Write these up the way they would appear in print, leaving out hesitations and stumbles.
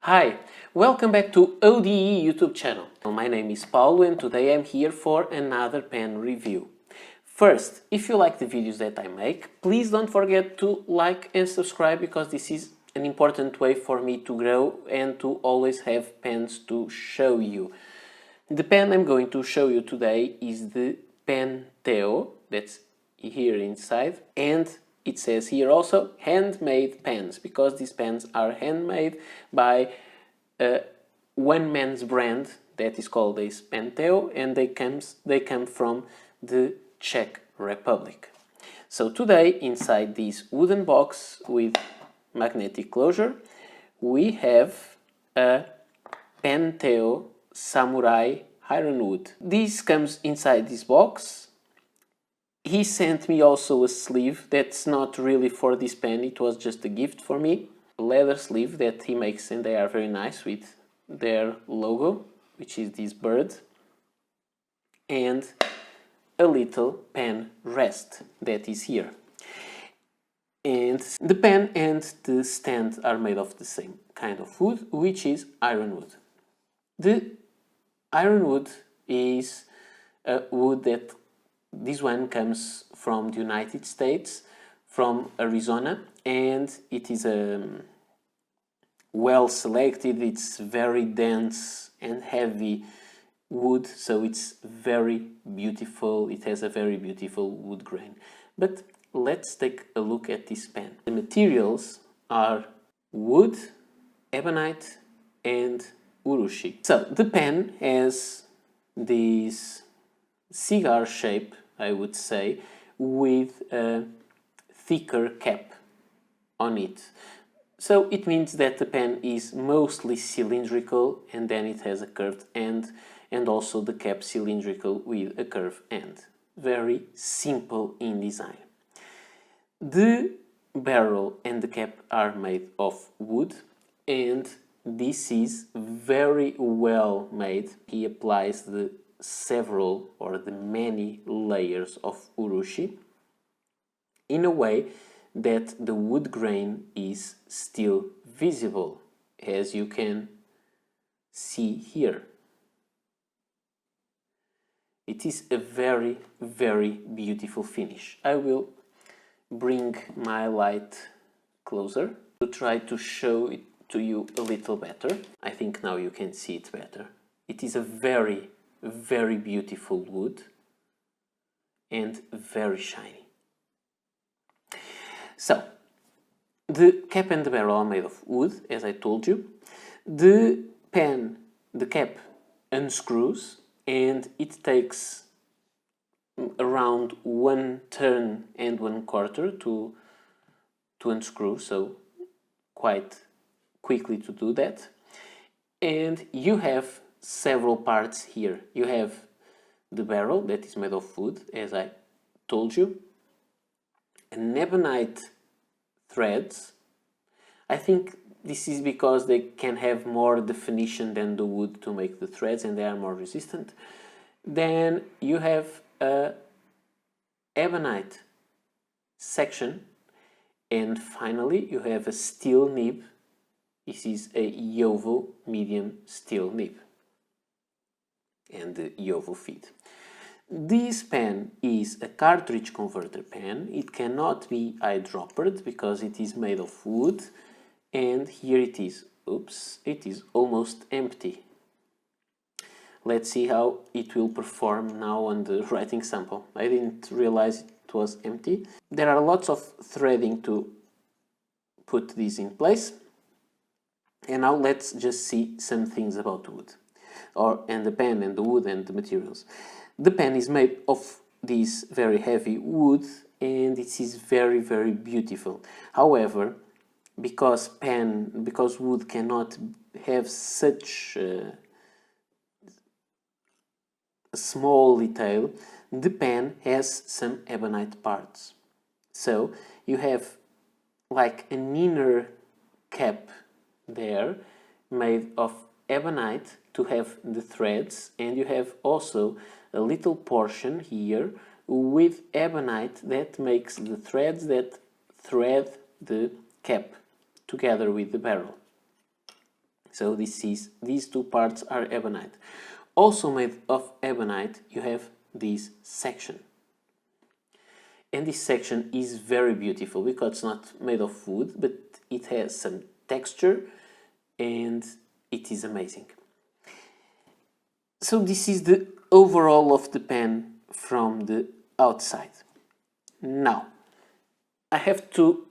Hi, welcome back to ODE YouTube channel. My name is Paulo and today I'm here for another pen review. First, if you like the videos that I make, please don't forget to like and subscribe because this is an important way for me to grow and to always have pens to show you. The pen I'm going to show you today is the pen Teo, that's here inside, and it says here also handmade pens because these pens are handmade by one man's brand that is called a pen Teo, and they come from the Czech Republic. So today, inside this wooden box with magnetic closure, we have a pen Teo Samurai Ironwood. This comes inside this box. He sent me also a sleeve that's not really for this pen, it was just a gift for me. A leather sleeve that he makes, and they are very nice with their logo, which is this bird. And a little pen rest that is here. And the pen and the stand are made of the same kind of wood, which is ironwood. The ironwood is a wood that this one comes from the United States, from Arizona, and it is well selected. It's very dense and heavy wood, so it's very beautiful. It has a very beautiful wood grain. But let's take a look at this pen. The materials are wood, ebonite, and urushi. So the pen has this cigar shape, I would say, with a thicker cap on it. So it means that the pen is mostly cylindrical, and then it has a curved end, and also the cap cylindrical with a curved end. Very simple in design. The barrel and the cap are made of wood, and this is very well made. He applies the several or the many layers of urushi in a way that the wood grain is still visible, as you can see here. It is a very, very beautiful finish. I will bring my light closer to try to show it to you a little better. I think now you can see it better. It is a very, very beautiful wood and very shiny. So, the cap and the barrel are made of wood, as I told you. The pen, the cap unscrews, and it takes around 1 turn and 1/4 to unscrew, so quite quickly to do that. And you have several parts here. You have the barrel that is made of wood, as I told you, an ebonite threads. I think this is because they can have more definition than the wood to make the threads, and they are more resistant. Then you have a ebonite section, and finally you have a steel nib. This is a JOWO medium steel nib and the JOWO feed. This pen is a cartridge converter pen. It cannot be eyedroppered because it is made of wood, and here it is. Oops, it is almost empty. Let's see how it will perform now on the writing sample. I didn't realize it was empty. There are lots of threading to put this in place. And now let's just see some things about wood, and the pen and the wood and the materials. The pen is made of this very heavy wood, and it is very, very beautiful. However, because wood cannot have such a small detail, the pen has some ebonite parts. So you have like an inner cap there made of ebonite to have the threads, and you have also a little portion here with ebonite that makes the threads that thread the cap together with the barrel. So these two parts are ebonite. Also made of ebonite, you have this section. And this section is very beautiful because it's not made of wood, but it has some texture and it is amazing. So this is the overall of the pen from the outside. Now, I have to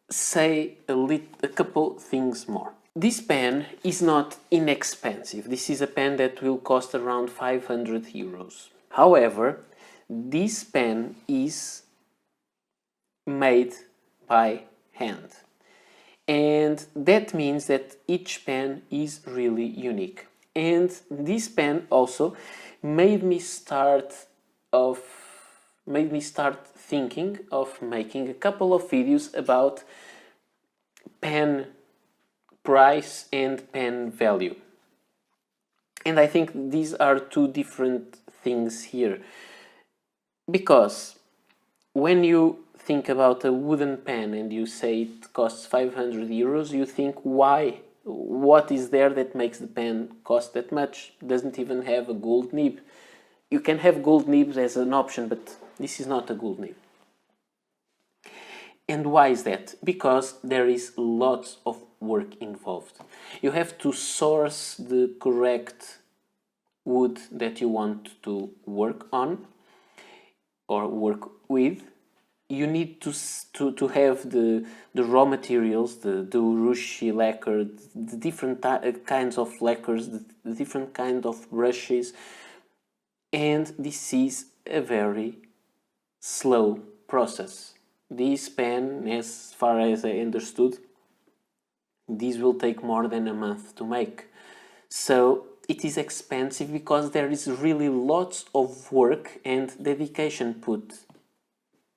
say a couple things more. This pen is not inexpensive. This is a pen that will cost around 500 euros. However, this pen is made by hand. And that means that each pen is really unique. And this pen also made me start thinking of making a couple of videos about pen price and pen value. And I think these are two different things here. Because when you think about a wooden pen and you say it costs 500 euros, you think why? What is there that makes the pen cost that much? It doesn't even have a gold nib. You can have gold nibs as an option, but this is not a gold nib. And why is that? Because there is lots of work involved. You have to source the correct wood that you want to work on or work with. You need to have the raw materials, the urushi lacquer, the different kinds of lacquers, the different kind of brushes, and this is a very slow process. This pen, as far as I understood, this will take more than a month to make. So it is expensive because there is really lots of work and dedication put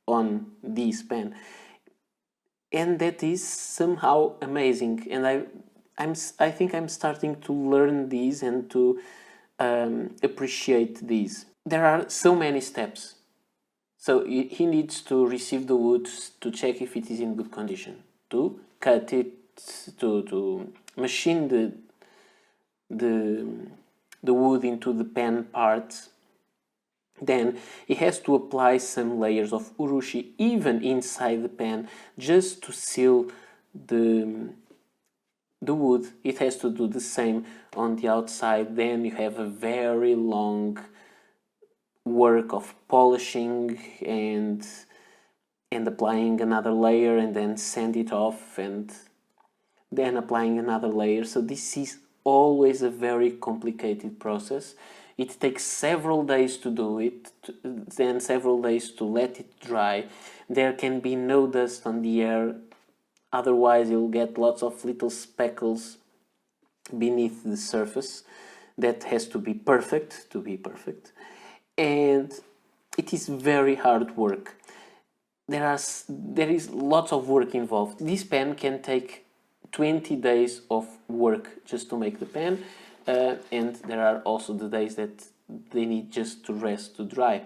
on this pen, and that is somehow amazing. And I think I'm starting to learn these and to appreciate these. There are so many steps. So he needs to receive the wood to check if it is in good condition, to cut it, to machine the wood into the pen parts. Then he has to apply some layers of urushi even inside the pen just to seal the wood. It has to do the same on the outside. Then you have a very long work of polishing and applying another layer and then sand it off and then applying another layer. So this is always a very complicated process. It takes several days to do it, then several days to let it dry. There can be no dust on the air, otherwise you'll get lots of little speckles beneath the surface. That has to be perfect to be perfect. And it is very hard work. There is lots of work involved. This pen can take 20 days of work just to make the pen. And there are also the days that they need just to rest, to dry.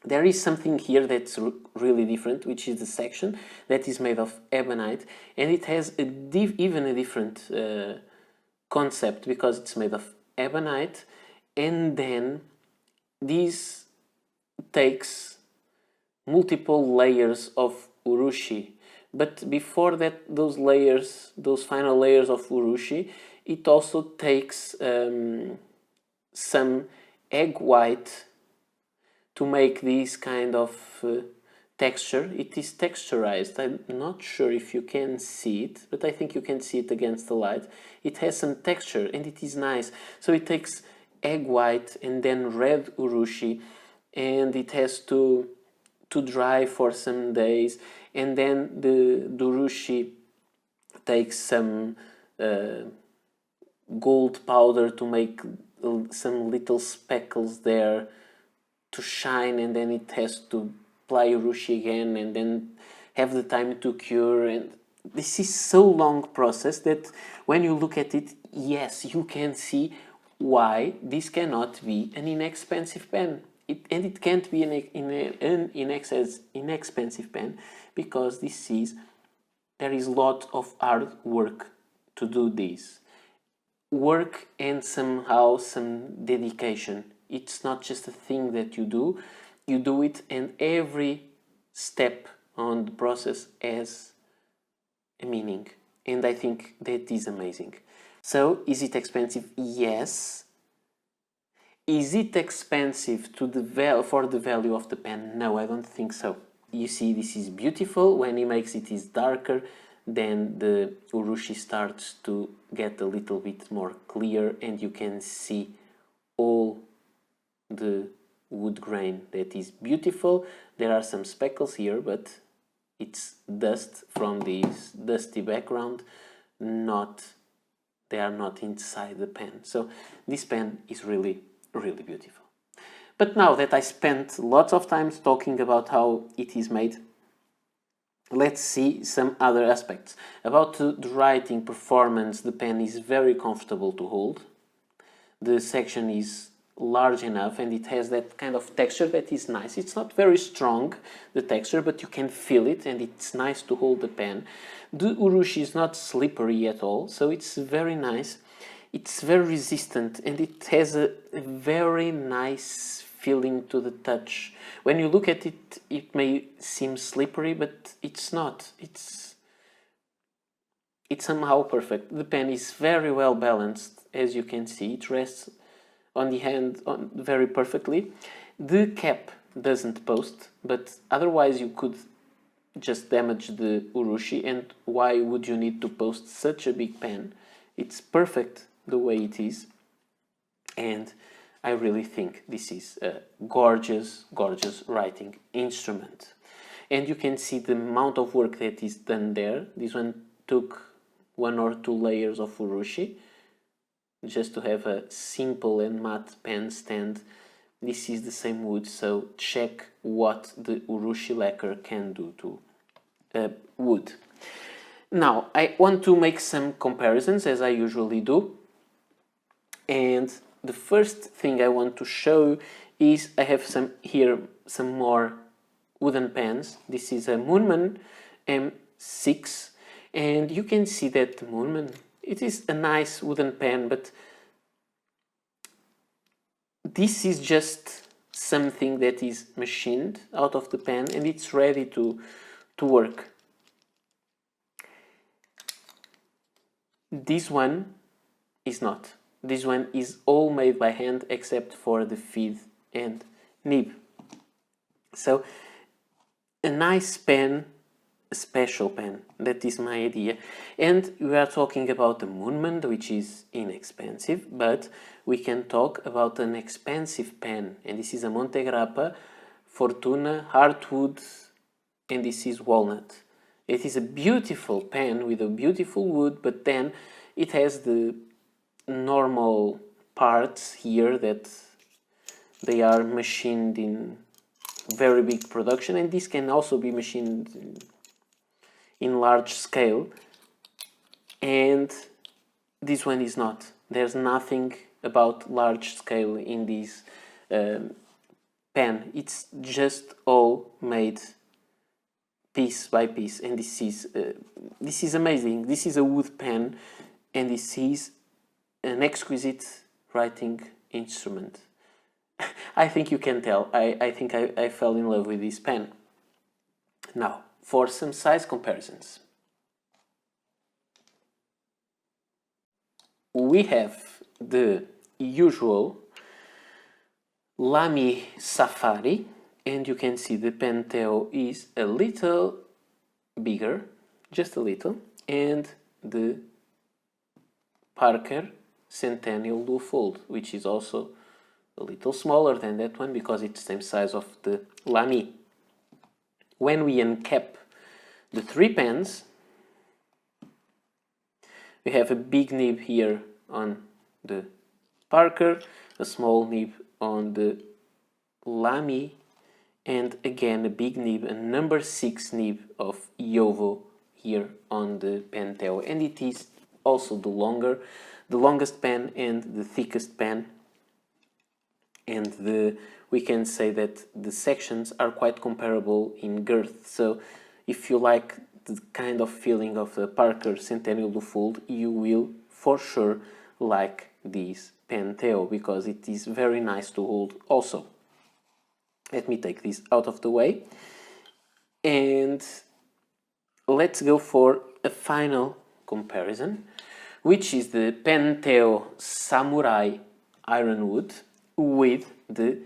There is something here that's really different, which is the section that is made of ebonite, and it has even a different concept because it's made of ebonite, and then this takes multiple layers of urushi. But before that, those final layers of urushi, it also takes some egg white to make this kind of texture. It is texturized. I'm not sure if you can see it, but I think you can see it against the light. It has some texture and it is nice. So it takes egg white and then red urushi, and it has to dry for some days, and then the urushi takes some gold powder to make some little speckles there to shine, and then it has to apply urushi again and then have the time to cure. And this is so long process that when you look at it, yes, you can see why this cannot be an inexpensive pen. It can't be an inexpensive pen because there is a lot of hard work to do this. work and somehow some dedication. It's not just a thing that you do it, and every step on the process has a meaning. And I think that is amazing. So, is it expensive? Yes. Is it expensive for the value of the pen? No, I don't think so. You see, this is beautiful. When he makes it is darker, then the urushi starts to get a little bit more clear, and you can see all the wood grain. That is beautiful. There are some speckles here, but it's dust from this dusty background, they are not inside the pen. So this pen is really, really beautiful. But now that I spent lots of time talking about how it is made, let's see some other aspects. About the writing performance, the pen is very comfortable to hold. The section is large enough, and it has that kind of texture that is nice. It's not very strong, the texture, but you can feel it, and it's nice to hold the pen. The urushi is not slippery at all, so it's very nice. It's very resistant, and it has a very nice feeling to the touch. When you look at it, it may seem slippery, but it's not. It's somehow perfect. The pen is very well balanced, as you can see. It rests on the hand very perfectly. The cap doesn't post, but otherwise you could just damage the urushi, and why would you need to post such a big pen? It's perfect the way it is, and I really think this is a gorgeous, gorgeous writing instrument. And you can see the amount of work that is done there. This one took 1 or 2 layers of urushi just to have a simple and matte pen stand. This is the same wood, so check what the urushi lacquer can do to wood. Now, I want to make some comparisons, as I usually do. And the first thing I want to show is I have some more wooden pens. This is a Moonman M6, and you can see that the Moonman, it is a nice wooden pen, but this is just something that is machined out of the pen, and it's ready to work. This one is not. This one is all made by hand except for the feed and nib. So a nice pen, a special pen, that is my idea. And we are talking about the Moonman, which is inexpensive, but we can talk about an expensive pen, and this is a Montegrappa Fortuna Hardwood, and this is walnut. It is a beautiful pen with a beautiful wood, but then it has the normal parts here that they are machined in very big production, and this can also be machined in large scale, and this one is not. There's nothing about large scale in this pen. It's just all made piece by piece, and this is amazing. This is a wood pen, and this is an exquisite writing instrument. I think you can tell. I think I fell in love with this pen. Now, for some size comparisons. We have the usual Lamy Safari, and you can see the pen Teo is a little bigger, just a little, and the Parker Centennial Dual Fold, which is also a little smaller than that one because it's the same size of the Lamy. When we uncap the 3 pens, we have a big nib here on the Parker, a small nib on the Lamy, and again a big nib, a number 6 nib of Jowo here on the pen Teo, and it is also the longest pen and the thickest pen, and we can say that the sections are quite comparable in girth. So if you like the kind of feeling of the Parker Centennial Dual Fold, you will for sure like this pen Teo, because it is very nice to hold also. Let me take this out of the way, and let's go for a final comparison, which is the pen Teo Samurai Ironwood with the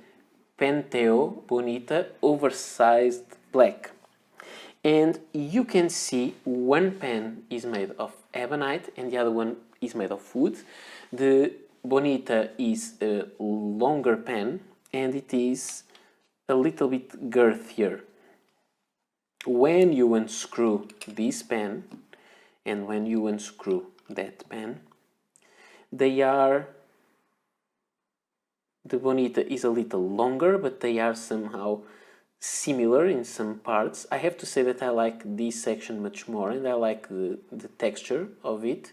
pen Teo Bonita Oversized Black. And you can see one pen is made of ebonite and the other one is made of wood. The Bonita is a longer pen and it is a little bit girthier. When you unscrew this pen and when you unscrew that pen, the Bonita is a little longer, but they are somehow similar in some parts. I have to say that I like this section much more, and I like the texture of it.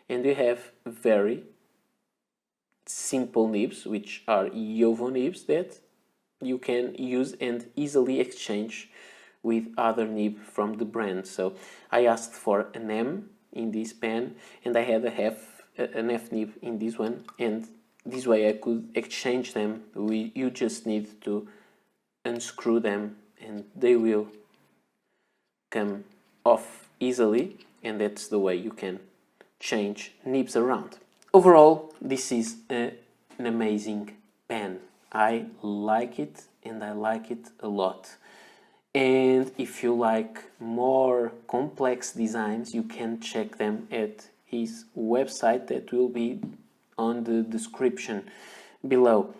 And you have very simple nibs, which are Jowo nibs that you can use and easily exchange with other nib from the brand. So I asked for an M in this pen, and I had an F nib in this one, and this way I could exchange them. You just need to unscrew them and they will come off easily, and that's the way you can change nibs around. Overall, this is an amazing pen. I like it and I like it a lot. And if you like more complex designs, you can check them at his website that will be on the description below.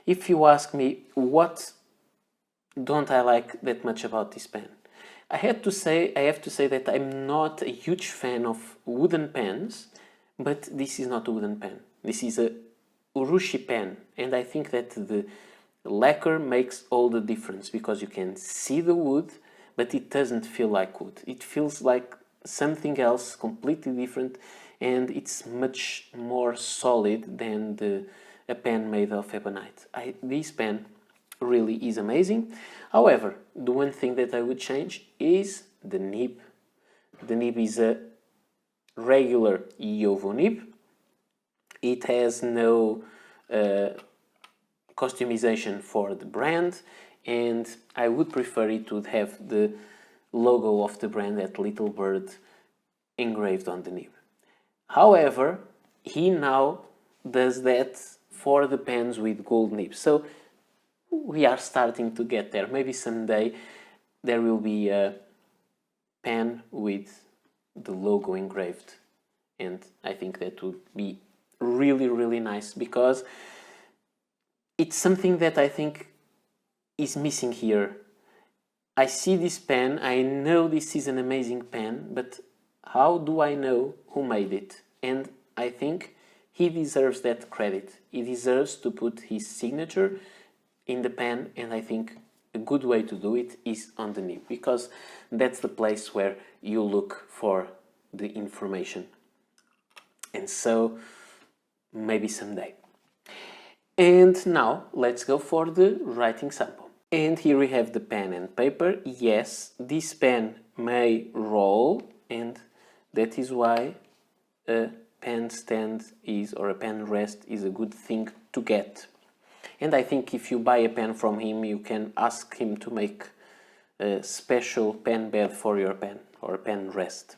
If you ask me what don't I like that much about this pen, I have to say that I'm not a huge fan of wooden pens, but this is not a wooden pen. This is a urushi pen, and I think that the lacquer makes all the difference because you can see the wood, but it doesn't feel like wood. It feels like something else completely different, and it's much more solid than a pen made of ebonite. This pen really is amazing. However, the one thing that I would change is the nib. The nib is a regular Jowo nib. It has no customization for the brand, and I would prefer it to have the logo of the brand, that little bird, engraved on the nib. However, he now does that for the pens with gold nibs. So we are starting to get there. Maybe someday there will be a pen with the logo engraved, and I think that would be really, really nice, because it's something that I think is missing here. I see this pen, I know this is an amazing pen, but how do I know who made it? And I think he deserves that credit. He deserves to put his signature in the pen, and I think a good way to do it is on the nib, because that's the place where you look for the information. And so maybe someday. And now let's go for the writing sample. And here we have the pen and paper. Yes, this pen may roll, and that is why a pen stand or a pen rest is a good thing to get. And I think if you buy a pen from him, you can ask him to make a special pen bed for your pen, or a pen rest.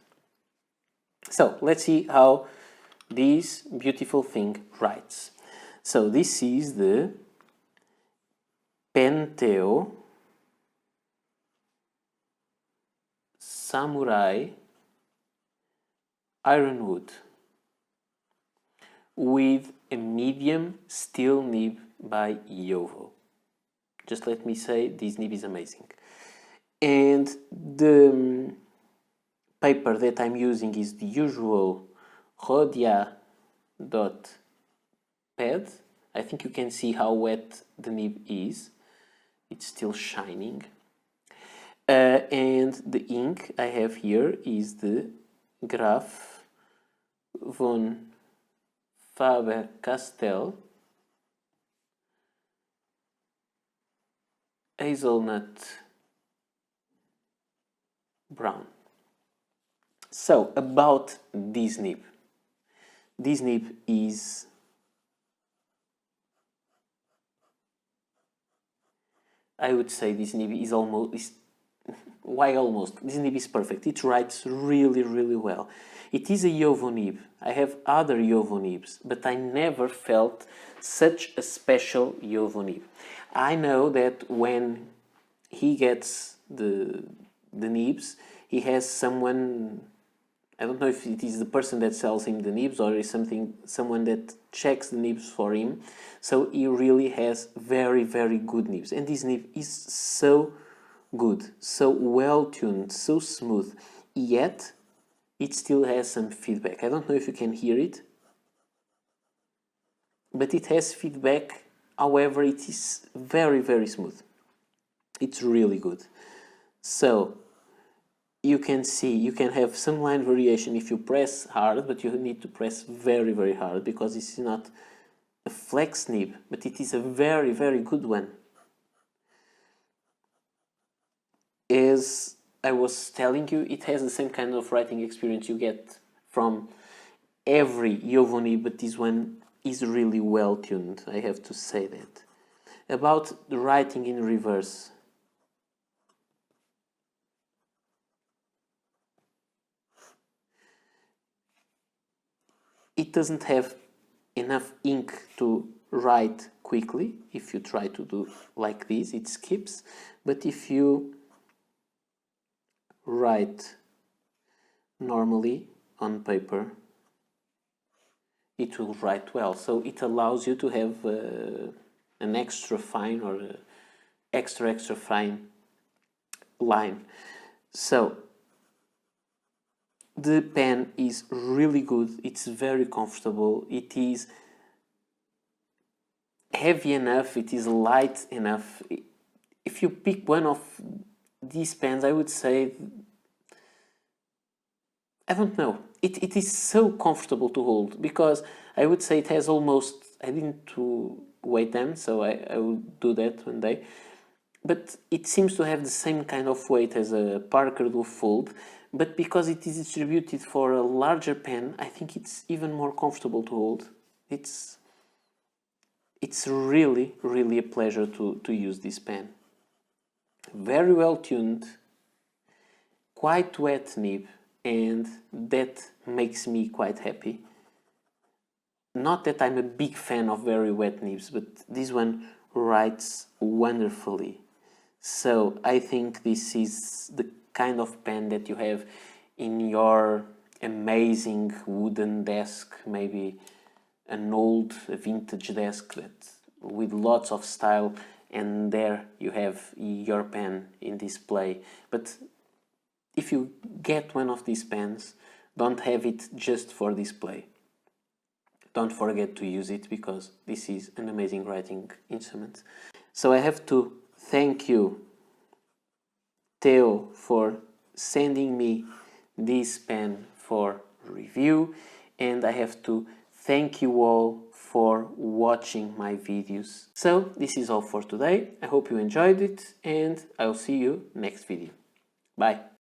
So let's see how this beautiful thing writes. So this is the pen Teo Samurai Ironwood with a medium steel nib by Jowo. Just let me say, this nib is amazing. And the paper that I'm using is the usual Rhodia dot pad. I think you can see how wet the nib is. It's still shining. And the ink I have here is the Graf von Faber-Castell Hazelnut Brown. So, about this nib. this nib is I would say this nib is almost why almost? This nib is perfect. It writes really, really well. It is a Yovo nib. I have other Yovo nibs, but I never felt such a special Yovo nib. I know that when he gets the nibs, he has someone, I don't know if it is the person that sells him the nibs or is someone that checks the nibs for him. So he really has very, very good nibs. And this nib is so good, so well tuned, so smooth, yet it still has some feedback. I don't know if you can hear it, but it has feedback. However, it is very, very smooth. It's really good. So you can see, you can have some line variation if you press hard, but you need to press very, very hard because this is not a flex nib, but it is a very, very good one. As I was telling you, it has the same kind of writing experience you get from every Yovo nib, but this one is really well tuned, I have to say that. About the writing in reverse, it doesn't have enough ink to write quickly. If you try to do like this, it skips, but if you write normally on paper, it will write well. So it allows you to have an extra fine or extra fine line. So the pen is really good. It's very comfortable. It is heavy enough. It is light enough. If you pick one of these pens, I would say, I don't know, it is so comfortable to hold, because I would say it has almost, I didn't to weight them, so I will do that one day, but it seems to have the same kind of weight as a Parker Duo Fold, but because it is distributed for a larger pen, I think it's even more comfortable to hold. It's really, really a pleasure to use this pen. Very well tuned, quite wet nib, and that makes me quite happy. Not that I'm a big fan of very wet nibs, but this one writes wonderfully. So I think this is the kind of pen that you have in your amazing wooden desk, maybe an old vintage desk that with lots of style, and there you have your pen in display. But if you get one of these pens, don't have it just for display. Don't forget to use it, because this is an amazing writing instrument. So I have to thank you, Teo, for sending me this pen for review, and I have to thank you all for watching my videos. So this is all for today. I hope you enjoyed it, and I'll see you next video. Bye.